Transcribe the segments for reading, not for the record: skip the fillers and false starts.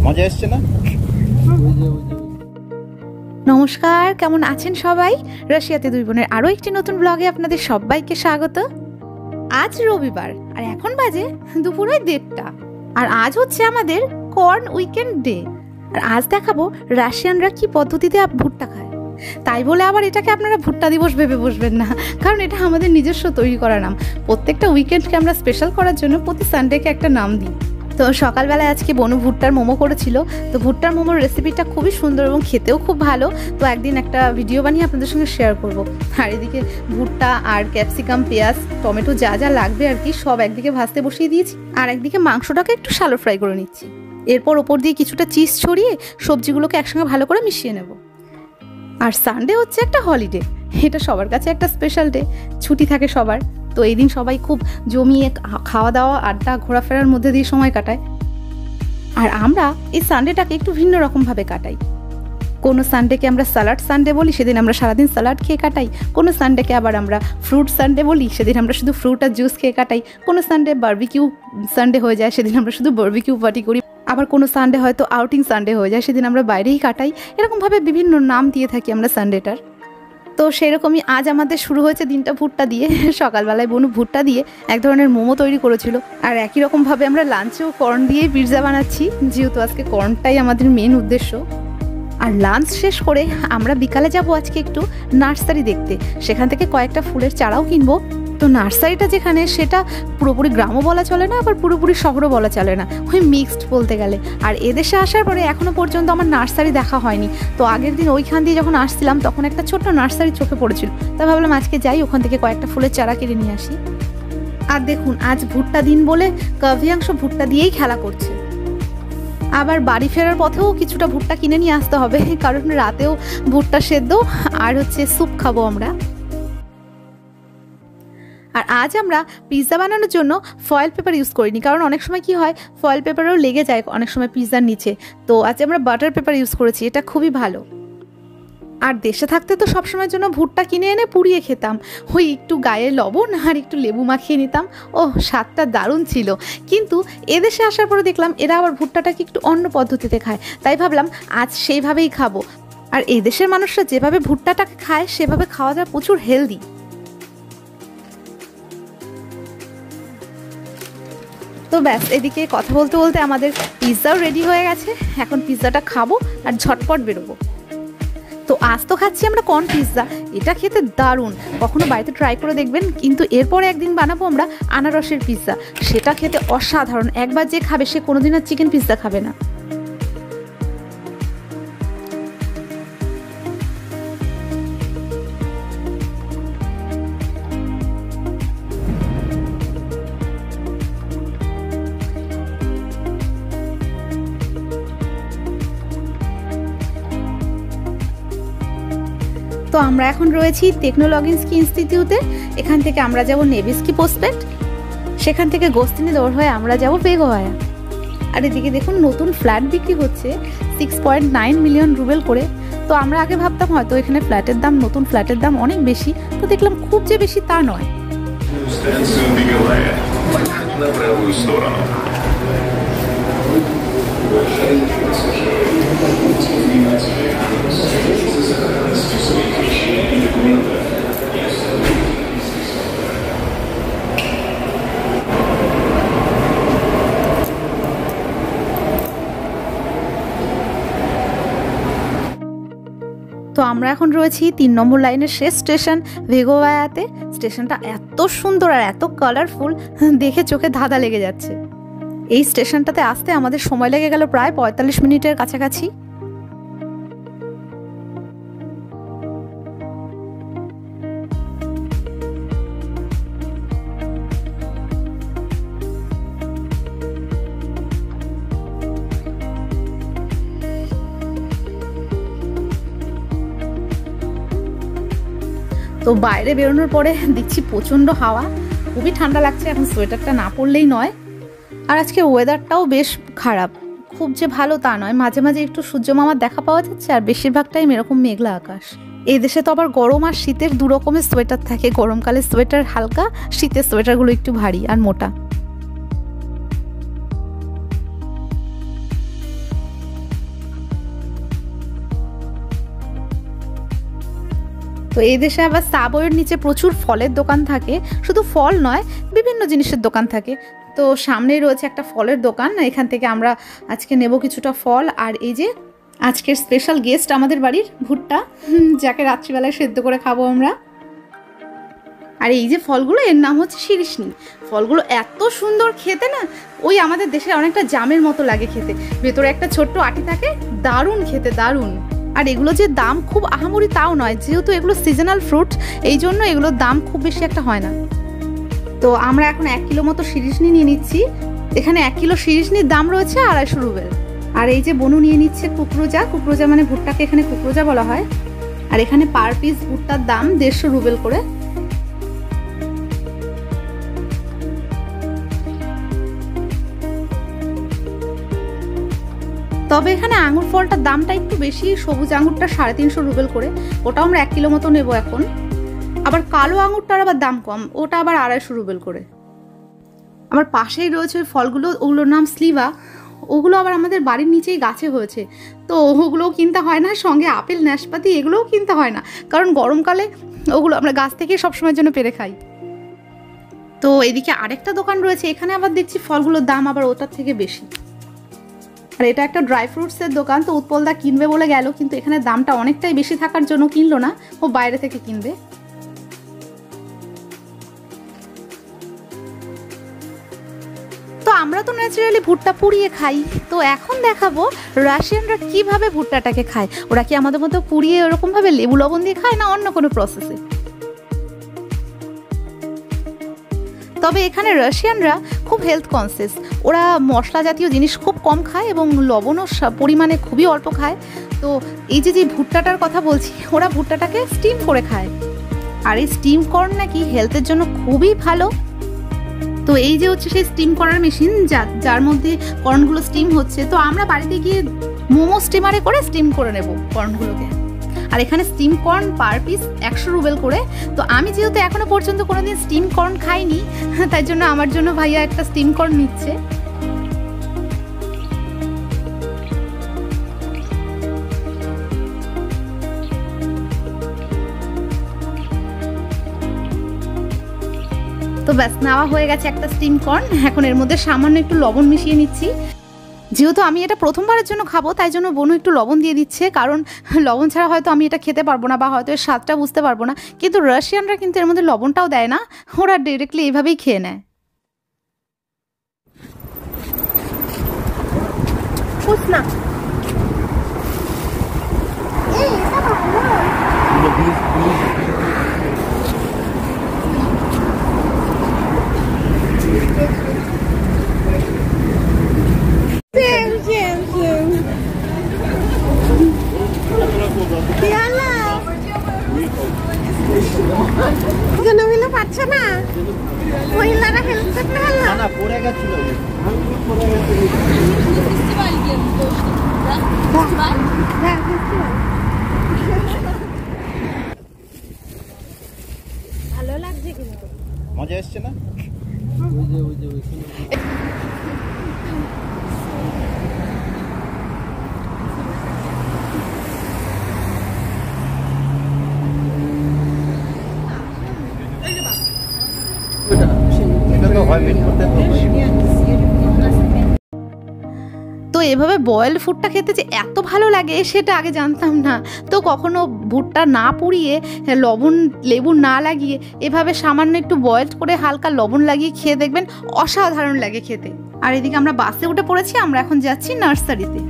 মজা আসছে না? নমস্কার, কেমন আছেন সবাই? রাশিয়াতে দুই বোনের আরও একটি নতুন ব্লগে আপনাদের সবাইকে স্বাগত। আজ রবিবার আর এখন বাজে দুপুরে 1:30টা। আর আজ হচ্ছে আমাদের কর্ন উইকেন্ড ডে। আর আজ দেখাবো রাশিয়ানরা কি পদ্ধতিতে ভুট্টা খায়। তাই বলে আবার এটাকে আপনারা ভুট্টা দিবস ভেবে বসবেন না, কারণ এটা আমাদের নিজস্ব তৈরি করা নাম। প্রত্যেকটা উইকেন্ডকে আমরা স্পেশাল করার জন্য প্রতি সানডেকে একটা নাম দিই। তো সকালবেলায় আজকে বনু ভুট্টার মোমো করেছিল। তো ভুট্টার মোমোর রেসিপিটা খুবই সুন্দর এবং খেতেও খুব ভালো। তো একদিন একটা ভিডিও বানিয়ে আপনাদের সঙ্গে শেয়ার করব। আর এদিকে ভুট্টা আর ক্যাপসিকাম, পেঁয়াজ, টমেটো যা যা লাগবে আর কি সব একদিকে ভাজতে বসিয়ে দিয়েছি, আর একদিকে মাংসটাকে একটু শ্যালো ফ্রাই করে নিচ্ছি। এরপর ওপর দিয়ে কিছুটা চিজ ছড়িয়ে সবজিগুলোকে একসঙ্গে ভালো করে মিশিয়ে নেব। আর সানডে হচ্ছে একটা হলিডে, এটা সবার কাছে একটা স্পেশাল ডে, ছুটি থাকে সবার। তো এই দিন সবাই খুব জমিয়ে খাওয়া দাওয়া, আড্ডা, ঘোরাফেরার মধ্যে দিয়ে সময় কাটায়। আর আমরা এই সানডেটাকে একটু ভিন্ন রকমভাবে কাটাই। কোনো সানডেকে আমরা স্যালাড সানডে বলি, সেদিন আমরা সারাদিন স্যালাড খেয়ে কাটাই। কোনো সানডেকে আবার আমরা ফ্রুট সানডে বলি, সেদিন আমরা শুধু ফ্রুট আর জুস খেয়ে কাটাই। কোনো সানডে বারবিকিউ সানডে হয়ে যায়, সেদিন আমরা শুধু বারবিকিউ পার্টি করি। আবার কোনো সানডে হয়তো আউটিং সানডে হয়ে যায়, সেদিন আমরা বাইরেই কাটাই। এরকমভাবে বিভিন্ন নাম দিয়ে থাকি আমরা সানডেটার। তো সেরকমই আজ আমাদের শুরু হয়েছে দিনটা ভুট্টা দিয়ে। সকালবেলায় বনু ভুট্টা দিয়ে এক ধরনের মোমো তৈরি করেছিল। আর একই রকমভাবে আমরা লাঞ্চেও কর্ন দিয়েই পিৎজা বানাচ্ছি, যেহেতু আজকে কর্নটাই আমাদের মেন উদ্দেশ্য। আর লাঞ্চ শেষ করে আমরা বিকালে যাব আজকে একটু নার্সারি দেখতে। সেখান থেকে কয়েকটা ফুলের চারাও কিনবো। তো নার্সারিটা যেখানে, সেটা পুরোপুরি গ্রামও বলা চলে না, আবার পুরোপুরি শহরও বলা চলে না, ওই মিক্সড বলতে গেলে। আর এদেশে আসার পরে এখনও পর্যন্ত আমার নার্সারি দেখা হয়নি। তো আগের দিন ওইখান দিয়ে যখন আসছিলাম তখন একটা ছোট্ট নার্সারি চোখে পড়েছিল। তা ভাবলাম আজকে যাই, ওখান থেকে কয়েকটা ফুলের চারা কিনে নিয়ে আসি। আর দেখুন, আজ ভুট্টা দিন বলে কাভিয়াংশ ভুট্টা দিয়েই খেলা করছে। আবার বাড়ি ফেরার পথেও কিছুটা ভুট্টা কিনে নিয়ে আসতে হবে, কারণ রাতেও ভুট্টা সেদ্ধ আর হচ্ছে স্যুপ খাবো আমরা। আর আজ আমরা পিৎজা বানানোর জন্য ফয়েল পেপার ইউজ করিনি, কারণ অনেক সময় কি হয়, ফয়েল পেপারও লেগে যায় অনেক সময় পিৎজার নিচে। তো আজ আমরা বাটার পেপার ইউজ করেছি, এটা খুবই ভালো। আর দেশে থাকতে তো সবসময়ের জন্য ভুট্টা কিনে এনে পুড়িয়ে খেতাম, ওই একটু গায়ে লবণ আর একটু লেবু মাখিয়ে নিতাম। ও স্বাদটা দারুণ ছিল। কিন্তু এদেশে আসার পরে দেখলাম এরা আবার ভুট্টাটাকে একটু অন্য পদ্ধতিতে খায়। তাই ভাবলাম আজ সেইভাবেই খাবো। আর এদেশের মানুষরা যেভাবে ভুট্টাটাকে খায় সেভাবে খাওয়াটা প্রচুর হেলদি। তো ব্যাস, এদিকে কথা বলতে বলতে আমাদের পিৎজাও রেডি হয়ে গেছে। এখন পিৎজাটা খাবো আর ঝটপট বেরোবো। তো আজ তো খাচ্ছি আমরা কর্ন পিৎজা, এটা খেতে দারুণ। কখনো বাড়িতে ট্রাই করে দেখবেন। কিন্তু এরপরে একদিন বানাবো আমরা আনারসের পিৎজা, সেটা খেতে অসাধারণ। একবার যে খাবে সে কোনোদিন আর চিকেন পিৎজা খাবে না। তো আমরা এখন রয়েছি টেকনোলজিস্কি ইনস্টিটিউটে। এখান থেকে আমরা যাব নেভিস্কি প্রসপেক্ট, সেখান থেকে গোস্তিনি দৌড় হয়ে আমরা যাব বেগোভায়া। আর এদিকে দেখুন নতুন ফ্ল্যাট বিক্রি হচ্ছে 6.9 মিলিয়ন রুবেল করে। তো আমরা আগে ভাবতাম হয়তো এখানে ফ্ল্যাটের দাম, নতুন ফ্ল্যাটের দাম অনেক বেশি। তো দেখলাম খুব যে বেশি তা নয়। তো আমরা এখন রয়েছি 3 নম্বর লাইনের শেষ স্টেশন ভেগোভায়াতে। স্টেশনটা এত সুন্দর আর এত কালারফুল, দেখে চোখে ধাঁধা লেগে যাচ্ছে। এই স্টেশনটাতে আসতে আমাদের সময় লেগে গেল প্রায় 45 মিনিটের কাছাকাছি। তো বাইরে বেরোনোর পরে দেখছি প্রচণ্ড হাওয়া, খুবই ঠান্ডা লাগছে। এখন সোয়েটারটা না পরলেই নয়। আর আজকে ওয়েদারটাও বেশ খারাপ, খুব যে ভালো তা নয়। মাঝে মাঝে একটু সূর্য মামার দেখা পাওয়া যাচ্ছে, আর বেশিরভাগ টাইম এরকম মেঘলা আকাশ। এই দেশে তো আবার গরম আর শীতের দু রকমের সোয়েটার থাকে। গরমকালে সোয়েটার হালকা, শীতের সোয়েটারগুলো একটু ভারী আর মোটা। তো এই দেশে আবার সাবওয়ের নিচে প্রচুর ফলের দোকান থাকে, শুধু ফল নয় বিভিন্ন জিনিসের দোকান থাকে। তো সামনেই রয়েছে একটা ফলের দোকান, এখান থেকে আমরা আজকে নেব কিছুটা ফল। আর এই যে আজকের স্পেশাল গেস্ট আমাদের বাড়ির ভুট্টা, যাকে রাত্রিবেলায় সেদ্ধ করে খাবো আমরা। আর এই যে ফলগুলো, এর নাম হচ্ছে শিরিষনি। ফলগুলো এত সুন্দর খেতে না, ওই আমাদের দেশে অনেকটা জামের মতো লাগে খেতে, ভেতরে একটা ছোট্ট আটি থাকে, দারুণ খেতে, দারুণ। আর এগুলো যে দাম খুব আহামরি তাও নয়, যেহেতু এগুলো সিজনাল ফ্রুট, এই জন্য এগুলোর দাম খুব বেশি একটা হয় না। তো আমরা এখন 1 কিলো মতো শিরিষনি নিয়ে নিচ্ছি। এখানে 1 কিলো শিরিষনির দাম রয়েছে 250 রুবেল। আর এই যে বনু নিয়ে নিচ্ছে কুকরোজা, কুকরোজা মানে ভুট্টাকে এখানে কুকরোজা বলা হয়। আর এখানে পার পিস ভুট্টার দাম 150 রুবেল করে। তবে এখানে আঙুর ফলটার দামটা একটু বেশি, সবুজ আঙুরটা 350 রুবেল করে, ওটাও আমরা 1 কিলো মতো নেবো এখন। আবার কালো আঙুরটার আবার দাম কম, ওটা আবার 250 রুবেল করে। আবার পাশেই রয়েছে ওই ফলগুলো, ওগুলোর নাম স্লিভা। ওগুলো আবার আমাদের বাড়ির নিচেই গাছে হয়েছে, তো ওগুলোও কিনতে হয় না। সঙ্গে আপেল, নাশপাতি এগুলোও কিনতে হয় না, কারণ গরমকালে ওগুলো আমরা গাছ থেকে সবসময়ের জন্য পেরে খাই। তো এদিকে আরেকটা দোকান রয়েছে, এখানে আবার দেখছি ফলগুলোর দাম আবার ওটার থেকে বেশি। আর এটা একটা ড্রাই ফ্রুটসের দোকান। তো উৎপলদা কিনবে বলে গেল, কিন্তু এখানে দামটা অনেকটাই বেশি থাকার জন্য কিনলো না, ও বাইরে থেকে কিনবে। তো আমরা তো ন্যাচারালি ভুট্টা পুড়িয়ে খাই, তো এখন দেখাবো রাশিয়ানরা কিভাবে ভুট্টাটাকে খায়। ওরা কি আমাদের মতো পুড়িয়ে ওরকমভাবে লেবু লবণ দিয়ে খায়, না অন্য কোনো প্রসেসে? তবে এখানে রাশিয়ানরা খুব হেলথ কনসিয়াস, ওরা মশলা জাতীয় জিনিস খুব কম খায় এবং লবণও পরিমাণে খুবই অল্প খায়। তো এই যে ভুট্টাটার কথা বলছি, ওরা ভুট্টাটাকে স্টিম করে খায়। আর এই স্টিম কর্ন নাকি হেলথের জন্য খুবই ভালো। তো এই যে হচ্ছে সেই স্টিম করার মেশিন, যার মধ্যে কর্নগুলো স্টিম হচ্ছে। তো আমরা বাড়িতে গিয়ে মোমো স্টিমারে করে স্টিম করে নেব কর্নগুলোকে। আর এখানে steam corn per piece 100 Rubel করে। তো আমি যেহেতু এখনো পর্যন্ত কোনোদিন স্টিম কর্ন খাইনি, তাই জন্য আমার জন্য ভাইয়া একটা স্টিম কর্ন নিচ্ছে। তো ব্যাস, নেওয়া হয়ে গেছে একটা স্টিম কর্ন। এখন এর মধ্যে সামান্য একটু লবণ মিশিয়ে নিচ্ছি। যেহেতু আমি এটা প্রথমবারের জন্য খাবো, তাই জন্য বোনু একটু লবণ দিয়ে দিচ্ছে, কারণ লবণ ছাড়া হয়তো আমি এটা খেতে পারবো না, বা হয়তো এর স্বাদটা বুঝতে পারবো না। কিন্তু রাশিয়ানরা কিন্তু এর মধ্যে লবণটাও দেয় না, ওরা ডিরেক্টলি এইভাবেই খেয়ে নেয়। পাচ্ছে না, মহিলারা হেল্প করতে হলো না, পড়ে গেছিল। ভালো লাগছে, কিন্তু মজা এসছে না? তো এভাবে বয়েলড ফুডটা খেতে যে এত ভালো লাগে সেটা আগে জানতাম না। তো কখনো ভুট্টা না পুড়িয়ে, লবণ লেবু না লাগিয়ে, এভাবে সামান্য একটু বয়েলড করে হালকা লবণ লাগিয়ে খেয়ে দেখবেন, অসাধারণ লাগে খেতে। আর এদিকে আমরা বাসে উঠে পড়েছি, আমরা এখন যাচ্ছি নার্সারিতে।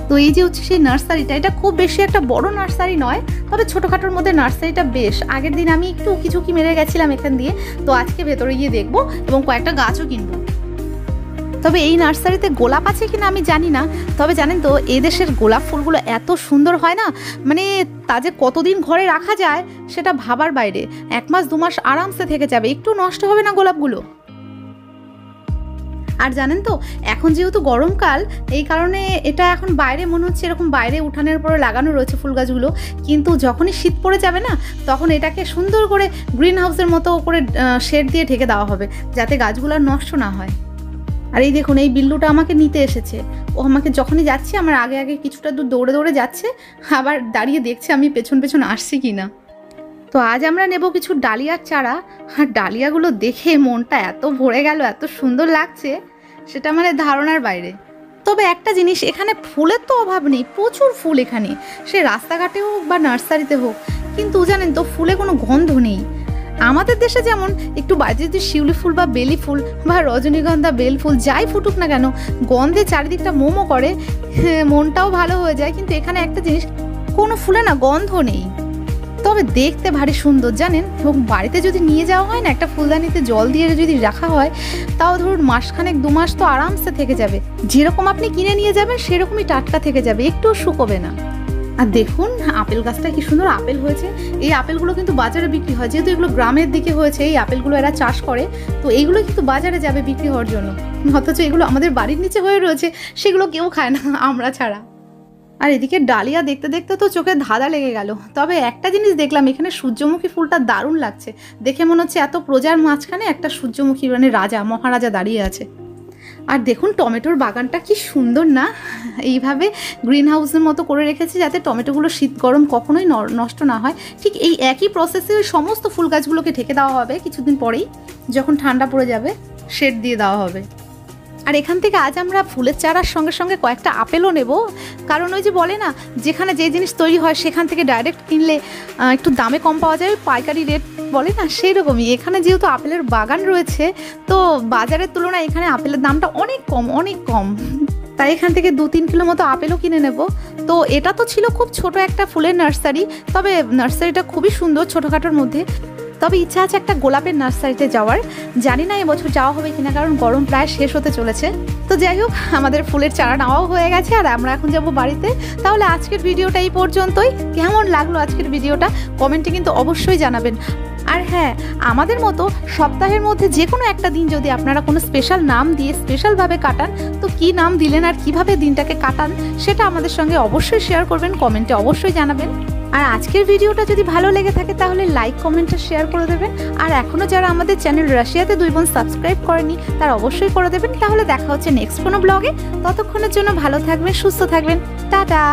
তো এই যে হচ্ছে সেই নার্সারিটা, এটা খুব বেশি একটা বড় নার্সারি নয়, তবে ছোটোখাটোর মধ্যে নার্সারিটা বেশ। আগের দিন আমি একটু উকি ঝুঁকি মেরে গেছিলাম এখান দিয়ে, তো আজকে ভেতরে গিয়ে দেখবো এবং কয়েকটা গাছও কিনবো। তবে এই নার্সারিতে গোলাপ আছে কিনা আমি জানি না, তবে জানেন তো এই দেশের গোলাপ ফুলগুলো এত সুন্দর হয় না, মানে তা যে কতদিন ঘরে রাখা যায় সেটা ভাবার বাইরে। 1 মাস 2 মাস আরামসে থেকে যাবে, একটু নষ্ট হবে না গোলাপগুলো। আর জানেন তো এখন যেহেতু গরমকাল, এই কারণে এটা এখন বাইরে মনে হচ্ছে এরকম বাইরে উঠানের পরে লাগানো রয়েছে ফুল গাছগুলো, কিন্তু যখনই শীত পড়ে যাবে না, তখন এটাকে সুন্দর করে গ্রিন হাউসের মতো করে শেড দিয়ে ঢেকে দেওয়া হবে, যাতে গাছগুলো নষ্ট না হয়। আর এই দেখুন, এই বিল্লুটা আমাকে নিতে এসেছে। ও আমাকে যখনই যাচ্ছে আমার আগে আগে কিছুটা দূর দৌড়ে দৌড়ে যাচ্ছে, আবার দাঁড়িয়ে দেখছে আমি পেছন পেছন আসছি কিনা। তো আজ আমরা নেব কিছু ডালিয়ার চারা। আর ডালিয়াগুলো দেখে মনটা এত ভরে গেল, এত সুন্দর লাগছে, সেটা মানে ধারণার বাইরে। তবে একটা জিনিস, এখানে ফুলের তো অভাব নেই, প্রচুর ফুল এখানে, সে রাস্তাঘাটে হোক বা নার্সারিতে হোক। কিন্তু জানেন তো, ফুলে কোনো গন্ধ নেই। আমাদের দেশে যেমন একটু বাড়িতে যদি শিউলি ফুল বা বেলি ফুল বা রজনীগন্ধা বেল ফুল যাই ফুটুক না কেন, গন্ধে চারিদিকটা মোমো করে, মনটাও ভালো হয়ে যায়। কিন্তু এখানে একটা জিনিস, কোনো ফুলে না গন্ধ নেই, তবে দেখতে ভারী সুন্দর জানেন। এবং বাড়িতে যদি নিয়ে যাওয়া হয় না, একটা ফুলদানিতে জল দিয়ে যদি রাখা হয়, তাও ধরুন মাসখানেক 2 মাস তো আরামসে থেকে যাবে। যেরকম আপনি কিনে নিয়ে যাবেন সেরকমই টাটকা থেকে যাবে, একটুও শুকোবে না। আর দেখুন আপেল গাছটা কি সুন্দর আপেল হয়েছে। এই আপেলগুলো কিন্তু বাজারে বিক্রি হয়, যেহেতু এগুলো গ্রামের দিকে হয়েছে, এই আপেলগুলো এরা চাষ করে, তো এইগুলো কিন্তু বাজারে যাবে বিক্রি হওয়ার জন্য। অথচ এগুলো আমাদের বাড়ির নিচে হয়ে রয়েছে, সেগুলো কেউ খায় না আমরা ছাড়া। আর এদিকে ডালিয়া দেখতে দেখতে তো চোখে ধাঁধা লেগে গেল। তবে একটা জিনিস দেখলাম, এখানে সূর্যমুখী ফুলটা দারুণ লাগছে দেখে, মনে হচ্ছে এত প্রজার মাঝখানে একটা সূর্যমুখী মানে রাজা মহারাজা দাঁড়িয়ে আছে। আর দেখুন টমেটোর বাগানটা কি সুন্দর না, এইভাবে গ্রিন হাউসের মতো করে রেখেছে যাতে টমেটোগুলো শীত গরম কখনোই নষ্ট না হয়। ঠিক এই একই প্রসেসে ওই সমস্ত ফুল গাছগুলোকে ঢেকে দেওয়া হবে, কিছুদিন পরেই যখন ঠান্ডা পড়ে যাবে শেড দিয়ে দেওয়া হবে। আর এখান থেকে আজ আমরা ফুলের চারার সঙ্গে সঙ্গে কয়েকটা আপেলও নেব, কারণ ওই যে বলে না, যেখানে যে জিনিস তৈরি হয় সেখান থেকে ডাইরেক্ট কিনলে একটু দামে কম পাওয়া যায়, পাইকারি রেট বলে না, সেই রকমই এখানে যেহেতু আপেলের বাগান রয়েছে, তো বাজারের তুলনায় এখানে আপেলের দামটা অনেক কম, অনেক কম। তাই এখান থেকে 2-3 কিলো মতো আপেলও কিনে নেব। তো এটা তো ছিল খুব ছোট একটা ফুলের নার্সারি, তবে নার্সারিটা খুবই সুন্দর ছোটোখাটোর মধ্যে। তবে ইচ্ছা আছে একটা গোলাপের নার্সারিতে যাওয়ার, জানি না এবছর যাওয়া হবে কিনা, কারণ গরম প্রায় শেষ হতে চলেছে। তো যাই হোক, আমাদের ফুলের চারা নেওয়াও হয়ে গেছে, আর আমরা এখন যাব বাড়িতে। তাহলে আজকের ভিডিওটা এই পর্যন্তই। কেমন লাগলো আজকের ভিডিওটা কমেন্টে কিন্তু অবশ্যই জানাবেন। আর হ্যাঁ, আমাদের মতো সপ্তাহের মধ্যে যে কোনো একটা দিন যদি আপনারা কোনো স্পেশাল নাম দিয়ে স্পেশালভাবে কাটান, তো কী নাম দিলেন আর কিভাবে দিনটাকে কাটান সেটা আমাদের সঙ্গে অবশ্যই শেয়ার করবেন, কমেন্টে অবশ্যই জানাবেন। আর আজকের ভিডিওটা যদি ভালো লেগে থাকে তাহলে লাইক কমেন্টে শেয়ার করে দেবেন। আর এখনও যারা আমাদের চ্যানেল রাশিয়াতে 2 বোন সাবস্ক্রাইব করেনি তারা অবশ্যই করে দেবেন। তাহলে দেখা হচ্ছে নেক্সট কোনো ব্লগে। ততক্ষণের জন্য ভালো থাকবেন, সুস্থ থাকবেন, টাটা।